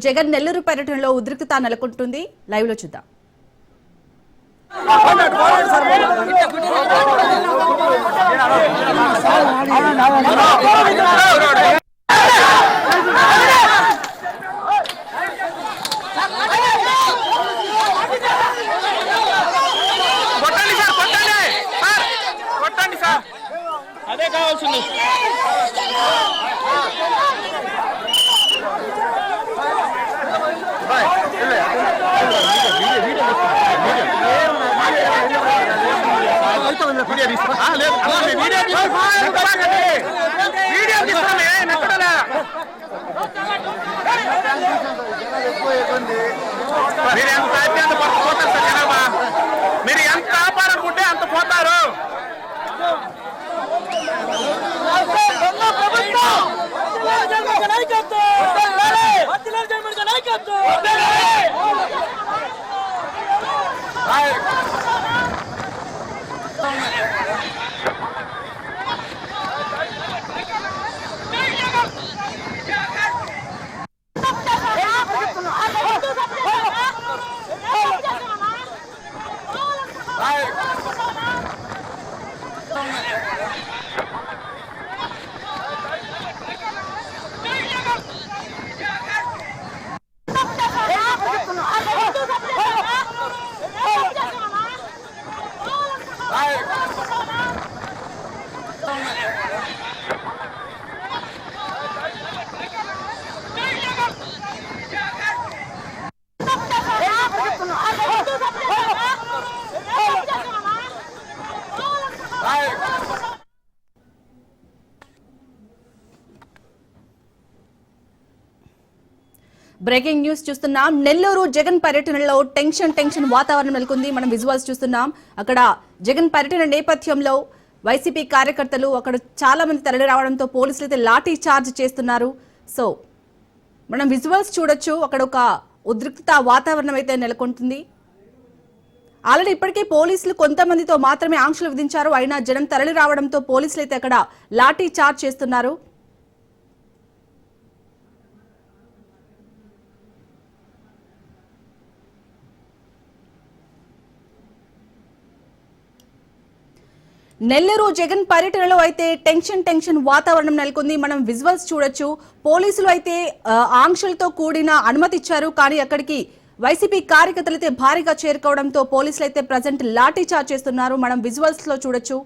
జగన్ నెల్లూరు పర్యటనలో ఉద్రిక్తత నెలకొంటుంది. లైవ్ లో చూద్దాం. అదే కావాల్సింది. మీరు ఎంత అయితే అంత పోతారు సార్ జనాభా. మీరు ఎంత ఆపాలనుకుంటే అంత పోతారు. బ్రేకింగ్ న్యూస్ చూస్తున్నాం. నెల్లూరు జగన్ పర్యటనలో టెన్షన్ వాతావరణం నెలకొంది. మనం విజువల్స్ చూస్తున్నాం. అక్కడ జగన్ పర్యటన నేపథ్యంలో వైసీపీ కార్యకర్తలు అక్కడ చాలా మంది తరలి రావడంతో పోలీసులు అయితే లాఠీ చార్జ్ చేస్తున్నారు. సో మనం విజువల్స్ చూడొచ్చు. అక్కడ ఒక ఉద్రిక్తత వాతావరణం అయితే నెలకొంటుంది. ఆల్రెడీ ఇప్పటికే పోలీసులు కొంతమందితో మాత్రమే ఆంక్షలు విధించారు. అయినా జనం తరలి రావడంతో పోలీసులు అయితే అక్కడ లాఠీ చార్జ్ చేస్తున్నారు. నెల్లూరు జగన్ పర్యటనలో అయితే టెన్షన్ వాతావరణం నెలకొంది. మనం విజువల్స్ చూడొచ్చు. పోలీసులు అయితే ఆంక్షలతో కూడిన అనుమతి ఇచ్చారు. కానీ అక్కడికి వైసీపీ కార్యకర్తలు అయితే భారీగా చేరుకోవడంతో పోలీసులు అయితే ప్రజెంట్ లాఠీ చార్జ్ చేస్తున్నారు. మనం విజువల్స్ లో చూడొచ్చు.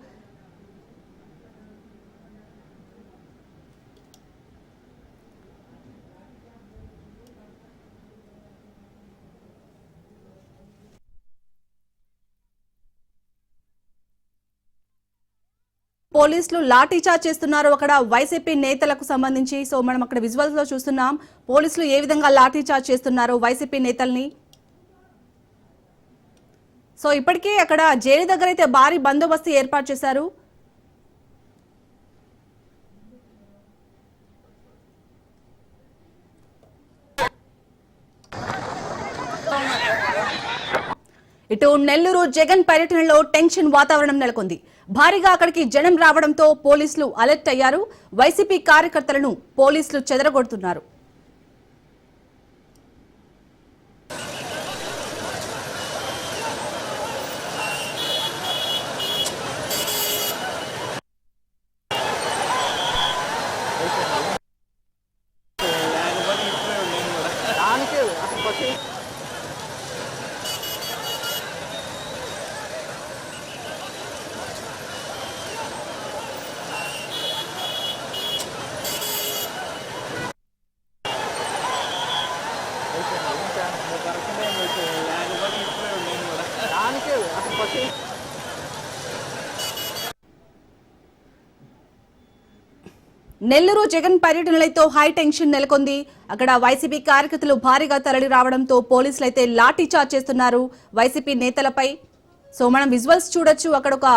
పోలీసులు లాఠీ చార్జ్ చేస్తున్నారు అక్కడ వైసీపీ నేతలకు సంబంధించి. సో మనం అక్కడ విజువల్స్ లో చూస్తున్నాం పోలీసులు ఏ విధంగా లాఠీ చార్జ్ చేస్తున్నారు వైసీపీ నేతల్ని. సో ఇప్పటికే అక్కడ జైలు దగ్గర అయితే భారీ బందోబస్తు ఏర్పాటు చేశారు. ఇటు నెల్లూరు జగన్ పర్యటనలో టెన్షన్ వాతావరణం నెలకొంది. భారీగా అక్కడికి జనం రావడంతో పోలీసులు అలర్ట్ అయ్యారు. వైసీపీ కార్యకర్తలను పోలీసులు చెదరగొడుతున్నారు. నెల్లూరు జగన్ పర్యటనలతో హై టెన్షన్ నెలకొంది. అక్కడ వైసీపీ కార్యకర్తలు భారీగా తరలి రావడంతో పోలీసులు అయితే లాఠీ చార్జ్ చేస్తున్నారు వైసీపీ నేతలపై. సో మనం విజువల్స్ చూడొచ్చు. అక్కడ ఒక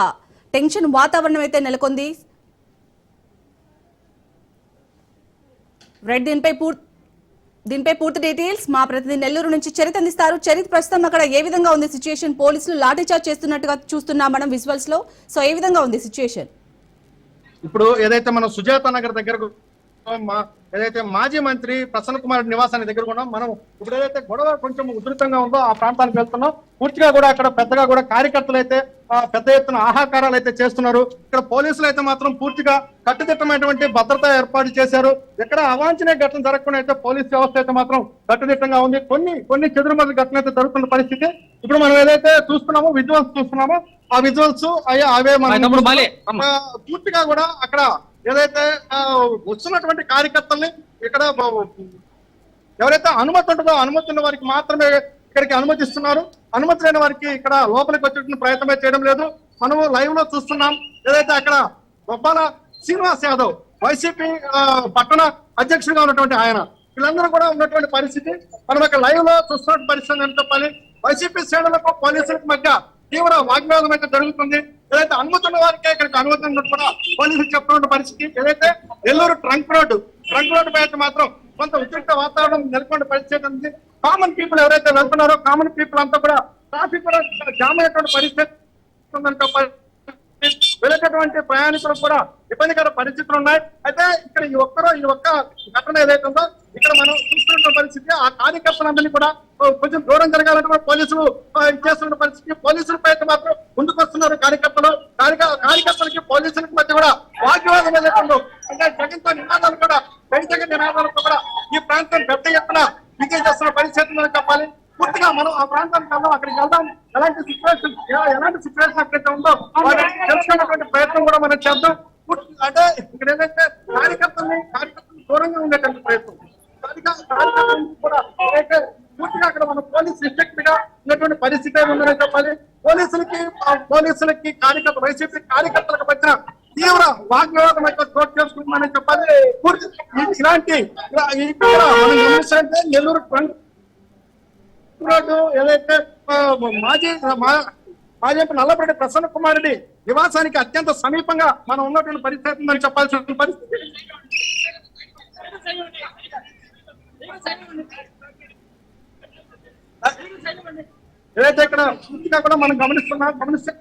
టెన్షన్ వాతావరణం అయితే నెలకొంది. రైట్, దీనిపై పూర్తి డీటెయిల్స్ మా ప్రతినిధి నెల్లూరు నుంచి చరిత్ అందిస్తారు. చరిత్, ప్రస్తుతం అక్కడ ఏ విధంగా ఉంది సిచ్యుయేషన్? పోలీసులు లాఠీ చార్జ్ చేస్తున్నట్టుగా చూస్తున్నాం మనం విజువల్స్ లో. సో ఏ విధంగా ఉంది సిచ్యుయేషన్? ఇప్పుడు ఏదైతే మనం సుజాత నగర్ దగ్గరకు ఏదైతే మాజీ మంత్రి ప్రసన్న కుమార్ నివాసానికి దగ్గర ఉన్నాం మనం. ఇప్పుడు ఏదైతే గొడవ కొంచెం ఉధృతంగా ఉందో ఆ ప్రాంతానికి వెళ్తున్నాం. పూర్తిగా కూడా అక్కడ పెద్దగా కూడా కార్యకర్తలు అయితే పెద్ద ఎత్తున ఆహాకారాలు అయితే చేస్తున్నారు. ఇక్కడ పోలీసులు అయితే మాత్రం పూర్తిగా కట్టుదిట్టమైనటువంటి భద్రత ఏర్పాటు చేశారు. ఎక్కడ అవాంఛనీయ ఘటన జరగకుండా అయితే పోలీస్ వ్యవస్థ అయితే మాత్రం కట్టుదిట్టంగా ఉంది. కొన్ని చెదురుమదురు ఘటన అయితే జరుగుతున్న పరిస్థితి. ఇప్పుడు మనం ఏదైతే చూస్తున్నామో విజువల్స్ చూస్తున్నామో ఆ విజువల్స్ అవే మనం పూర్తిగా కూడా అక్కడ ఏదైతే వస్తున్నటువంటి కార్యకర్తల్ని ఇక్కడ ఎవరైతే అనుమతి ఉంటుందో అనుమతి ఉన్న వారికి మాత్రమే ఇక్కడికి అనుమతిస్తున్నారు. అనుమతి లేని వారికి ఇక్కడ లోపలికి వచ్చేటువంటి ప్రయత్నమే చేయడం లేదు. మనము లైవ్ లో చూస్తున్నాం. ఏదైతే అక్కడ గొప్పాల శ్రీనివాస్ యాదవ్ వైసీపీ పట్టణ అధ్యక్షుడిగా ఉన్నటువంటి ఆయన వీళ్ళందరూ కూడా ఉన్నటువంటి పరిస్థితి మనం అక్కడ లైవ్ లో చూస్తున్న పరిస్థితి అని చెప్పాలి. వైసీపీ శ్రేణులకు పోలీసులకు మధ్య తీవ్ర వాగ్వాదం అయితే జరుగుతుంది. ఏదైతే అనుమతి ఉన్న వారికే ఇక్కడికి అనుమతి ఉన్నట్టు కూడా పోలీసులు చెప్తున్న పరిస్థితి. ఏదైతే నెల్లూరు ట్రంక్ రోడ్డు పై అయితే మాత్రం కొంత ఉద్రిక్త వాతావరణం నెలకొన్న పరిస్థితి ఉంది. కామన్ పీపుల్ ఎవరైతే వెళ్తున్నారో కామన్ పీపుల్ అంతా కూడా ట్రాఫిక్ కూడా జామ్ అయ్యేటువంటి పరిస్థితి వెళ్ళేటటువంటి ప్రయాణికులకు కూడా ఇబ్బందికర పరిస్థితులు ఉన్నాయి. అయితే ఇక్కడ ఈ ఒక్క ఘటన ఏదైతే ఉందో ఇక్కడ మనం చూస్తున్న పరిస్థితి ఆ కార్యకర్తలందరినీ కూడా కొంచెం దూరం జరగాలంటే కూడా పోలీసులు చేస్తున్న పరిస్థితి. పోలీసులపై అయితే మాత్రం ముందుకు వస్తున్నారు కార్యకర్తలకి పోలీసులకి మధ్య కూడా వాగ్వాదం ఏదైతుందో అంటే జగన్తో నినాదాలు కూడా జగన్ నినాదాలతో కూడా ఈ ప్రాంతం పెద్ద ఎత్తున విజయం చేస్తున్న పరిస్థితులు చెప్పాలి. పూర్తిగా మనం ఆ ప్రాంతానికి వెళ్దాం, అక్కడికి వెళ్దాం. ఎలాంటి సిచ్యువేషన్ అక్కడైతే ఉందో తెలుసుకున్నటువంటి ప్రయత్నం కూడా మనం చేద్దాం. అంటే ఇక్కడ ఏదైతే కార్యకర్తల్ని దూరంగా ఉండేటువంటి ప్రయత్నం కూడా పూర్తిగా అక్కడ మన పోలీస్ రిస్ట్రిక్ట్ గా ఉన్నటువంటి పరిస్థితి ఉందని చెప్పాలి. పోలీసులకి వైసీపీ కార్యకర్తలకు మధ్య తీవ్ర వాగ్వివాదం అయితే చోటు చేసుకుంటుందని చెప్పాలి. ఇలాంటి మనం గమనిస్తే నెల్లూరు ఏదైతే మాజీ నల్లపరెడ్డి ప్రసన్న కుమార్ రెడ్డి నివాసానికి అత్యంత సమీపంగా మనం ఉన్నటువంటి పరిస్థితి ఉందని చెప్పాల్సిన పరిస్థితి. ఏదైతే ఇక్కడ పూర్తిగా కూడా మనం గమనిస్తే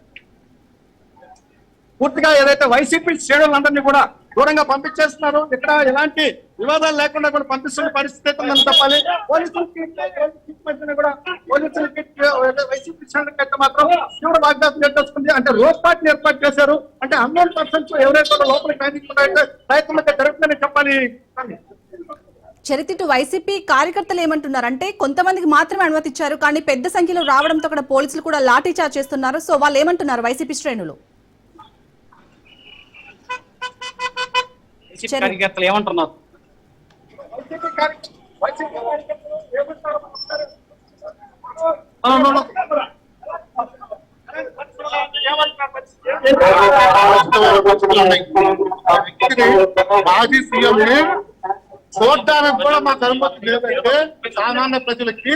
పూర్తిగా ఏదైతే వైసీపీ శ్రేణులందరినీ కూడా దూరంగా పంపించేస్తున్నారు. ఇక్కడ ఎలాంటి వివాదాలు లేకుండా కూడా పంపిస్తున్న పరిస్థితి ఉందని చెప్పాలి. పోలీసులకి వైసీపీ శ్రేణులకి అయితే మాత్రం తీవ్ర వాగ్దానం నెట్టేస్తుంది. అంటే రోడ్ పార్టీని ఏర్పాటు చేశారు. అంటే అన్నోన్ పర్సన్స్ ఎవరైతే లోపలికి ప్రయత్నం అయితే జరుగుతుందని చెప్పాలి. చరిత్ర వైసీపీ కార్యకర్తలు ఏమంటున్నారు అంటే కొంతమందికి మాత్రమే అనుమతి ఇచ్చారు, కానీ పెద్ద సంఖ్యలో రావడంతో అక్కడ పోలీసులు కూడా లాఠీ చార్జ్ చేస్తున్నారు. సో వాళ్ళు ఏమంటున్నారు వైసీపీ శ్రేణులు? కార్యకర్తలు ఏమంటున్నారు? మాజీ సీఎం చూడడానికి కూడా మాకు అనుమతి లేదంటే సామాన్య ప్రజలకి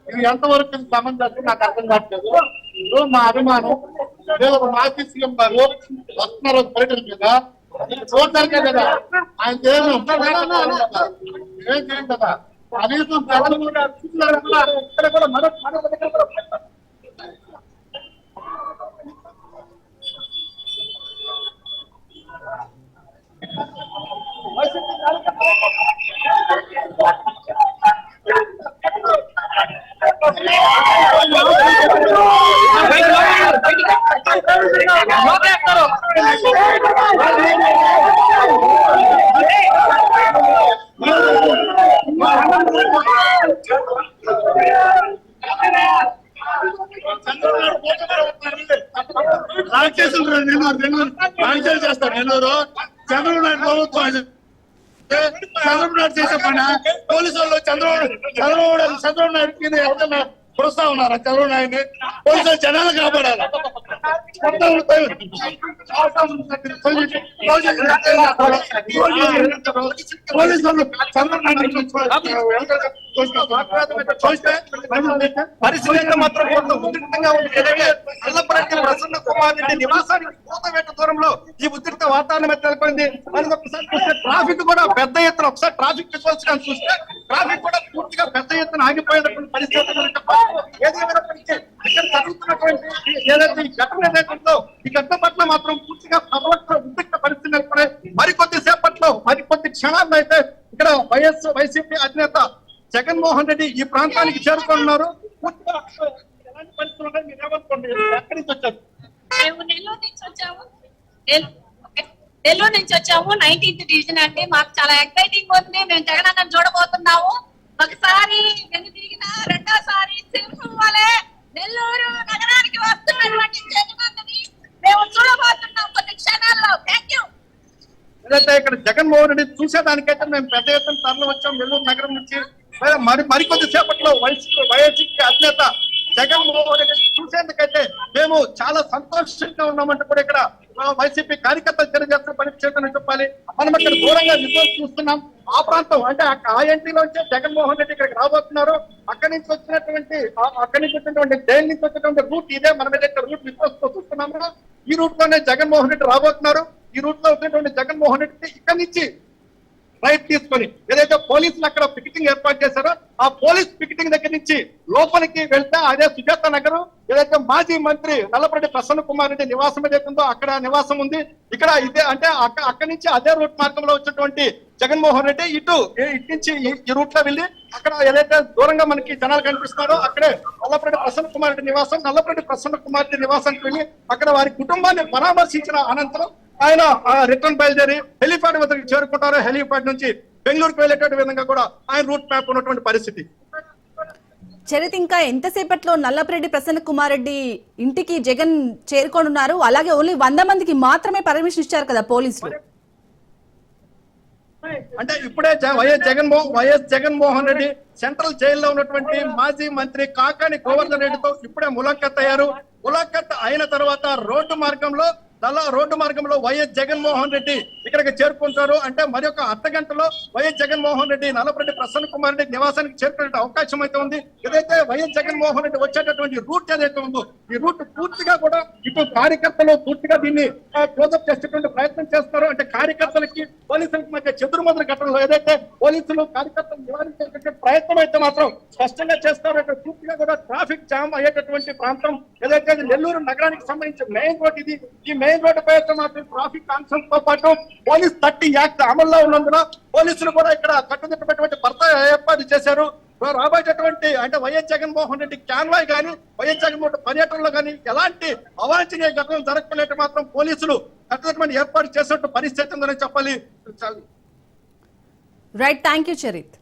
ఇది ఎంతవరకు సమంజసం నాకు అర్థం కావట్లేదు. మా అభిమానం లేదు. ఒక మాజీ సీఎం గారు వస్తున్నారు పర్యటన మీద చూడడానికే కదా ఆయన ఏం చేయం కదా కనీసం ప్రజలు కూడా చేస్తారు నెల్లూరు చంద్రబాబు నాయుడు ప్రభుత్వం చంద్రబాబు నాయుడు చేసే పని పోలీసు వాళ్ళు చంద్రబాబు నాయుడు మీద ఎవరైనా కొడుస్తా ఉన్నారా? చంద్రబాబు నాయుడిని పోలీసులు జనాలు కాపాడాలి. పరిస్థితి మాత్రం ఉద్రిక్తంగా ఉంది. ప్రసన్న కుమార్ రెడ్డి నివాసానికి కూతవేట దూరంలో ఈ ఉద్రిక్త వాతావరణం నెలకొంది. మనకి ఒకసారి చూస్తే ట్రాఫిక్ కూడా పెద్ద ఎత్తున ఒకసారి ట్రాఫిక్ విశ్వాసం చూస్తే ట్రాఫిక్ కూడా పూర్తిగా పెద్ద ఎత్తున ఆగిపోయినటువంటి పరిస్థితి. ఏదేమైనప్పటికీ ఇక్కడ జరుగుతున్నటువంటి ఏదైతే ఈ ఘటన ఏదైతే ఉందో ఈ ఘటన పట్ల మాత్రం పూర్తిగా ఉద్రిక్త పరిస్థితి నెలకొన్నాయి. మరికొద్దిసేపు క్షణాల్లో అయితే ఇక్కడ వైసీపీ అధినేత జగన్మోహన్ రెడ్డి ఈ ప్రాంతానికి చేరుకున్నారు. పూర్తిగా ఎలాంటి పరిస్థితులు ఉన్నాయి మీరు ఏమనుకోండి, ఎక్కడి నుంచి వచ్చారు? మేము నెల్లూరు నుంచి వచ్చాము. నెల్లూరు నుంచి వచ్చాము. 19th డివిజన్ అండి. మాకు చాలా ఎక్సైటింగ్ ఉంది. మేము జగన్ అన్నని చూడబోతున్నాము. ఒకసారి వెను తిరిగిన రెండోసారి సింహం వలె నెల్లూరు నగరానికి వస్తున్నటువంటి జగన్ అన్నని మేము చూడబోతున్నాం కొన్ని క్షణాల్లో. Thank you. ఏదైతే ఇక్కడ జగన్మోహన్ రెడ్డి చూసేదానికైతే మేము పెద్ద ఎత్తున తరలి వచ్చాం నెల్లూరు నగరం నుంచి. మరికొద్ది సేపట్లో వైఎస్పీ అధినేత జగన్మోహన్ రెడ్డి చూసేందుకైతే మేము చాలా సంతోషంగా ఉన్నామంటే కూడా ఇక్కడ వైసీపీ కార్యకర్తలు తెలియజేస్తున్న పని చేతని చెప్పాలి. మనం ఇక్కడ దూరంగా విజువల్స్ చూస్తున్నాం. ఆ ప్రాంతం అంటే ఆ ఎంట్రీలోంచి జగన్మోహన్ రెడ్డి ఇక్కడికి రాబోతున్నారు. అక్కడి నుంచి వచ్చినటువంటి జైలు నుంచి వచ్చినటువంటి రూట్ ఇదే. మనం ఏదైతే రూట్ విజువల్స్ తో చూస్తున్నామో ఈ రూట్ లోనే జగన్మోహన్ రెడ్డి రాబోతున్నారు. ఈ రూట్ లో వచ్చినటువంటి జగన్మోహన్ రెడ్డి ఇక్కడి నుంచి రైట్ తీసుకొని ఏదైతే పోలీసులు అక్కడ పికెటింగ్ ఏర్పాటు చేశారో ఆ పోలీస్ పికెటింగ్ దగ్గర నుంచి లోపలికి వెళ్తే అదే సుజాత నగరం ఏదైతే మాజీ మంత్రి నల్లపరెడ్డి ప్రసన్న కుమార్ రెడ్డి నివాసం ఏదైతే ఉందో అక్కడ నివాసం ఉంది. ఇక్కడ ఇదే అంటే అక్కడి నుంచి అదే రూట్ మార్గంలో వచ్చినటువంటి జగన్మోహన్ రెడ్డి ఇటు నుంచి ఈ రూట్ లో వెళ్ళి అక్కడ ఏదైతే దూరంగా మనకి జనాలు కనిపిస్తున్నారో అక్కడే నల్లపరెడ్డి ప్రసన్న కుమార్ రెడ్డి నివాసం. నల్లపరెడ్డి ప్రసన్న కుమార్ రెడ్డి నివాసానికి వెళ్ళి అక్కడ వారి కుటుంబాన్ని పరామర్శించిన అనంతరం ఆయన రిటర్న్ బయలుదేరి హెలిప్యాడ్ వద్దకు చేరుకుంటారు. హెలిప్యాడ్ నుంచి బెంగళూరుకు వెళ్ళేటువంటి విధంగా కూడా ఆయన రూట్ మ్యాప్ ఉన్నటువంటి పరిస్థితి. చరిత్, ఇంకా ఎంతసేపట్లో నల్లపరెడ్డి ప్రసన్న కుమార్ రెడ్డి ఇంటికి జగన్ చేరుకోనున్నారు? అలాగే ఓన్లీ 100 మందికి మాత్రమే పర్మిషన్ ఇచ్చారు కదా పోలీసులు. అంటే ఇప్పుడే వైఎస్ జగన్మోహన్ రెడ్డి సెంట్రల్ జైల్లో ఉన్నటువంటి మాజీ మంత్రి కాకాని గోవర్ధన్ రెడ్డితో ఇప్పుడే ములాఖత్ అయ్యారు. ములాఖత్ అయిన తర్వాత రోడ్డు మార్గంలో వైఎస్ జగన్మోహన్ రెడ్డి ఇక్కడికి చేరుకుంటారు. అంటే మరి ఒక అర్ధగంటలో వైఎస్ జగన్మోహన్ రెడ్డి నల్లపరెడ్డి ప్రసన్న కుమార్ రెడ్డి నివాసానికి చేరుకునే అవకాశం అయితే ఉంది. ఏదైతే వైఎస్ జగన్మోహన్ రెడ్డి వచ్చేటటువంటి రూట్ ఏదైతే ఉందో ఈ రూట్ పూర్తిగా కూడా ఇటు కార్యకర్తలు పూర్తిగా దీన్ని క్లోజప్ చేసేటువంటి ప్రయత్నం చేస్తారు. అంటే కార్యకర్తలకి పోలీసులకి మధ్య చెదురుమదురు ఘటనలో ఏదైతే పోలీసులు కార్యకర్తలు నివారించేటువంటి ప్రయత్నం అయితే మాత్రం స్పష్టంగా చేస్తారు. ఇక్కడ పూర్తిగా కూడా ట్రాఫిక్ జామ్ అయ్యేటటువంటి ప్రాంతం ఏదైతే నెల్లూరు నగరానికి సంబంధించిన మెయిన్ రోడ్ ఇది. ఈ మెయిన్ రోడ్డు పై మాత్రం ట్రాఫిక్ కాన్సెన్స్ తో పాటు పోలీస్ 30 యాక్ట్ అమల్లో ఉన్నందున పోలీసులు కూడా ఇక్కడ కట్టుదిట్టమైనటువంటి భర్త ఏర్పాటు చేశారు. రాబోయేటటువంటి అంటే వైఎస్ జగన్మోహన్ రెడ్డి క్యాన్వాయ్ కానీ వైఎస్ జగన్మోహన్ పర్యటనలో కానీ ఎలాంటి అవాంఛనీయ ఘటనలు జరగకుండా మాత్రం పోలీసులు కట్టుదిట్టమైన ఏర్పాటు చేసినట్టు పరిస్థితి ఉందని చెప్పాలి. Right, thank you Charith.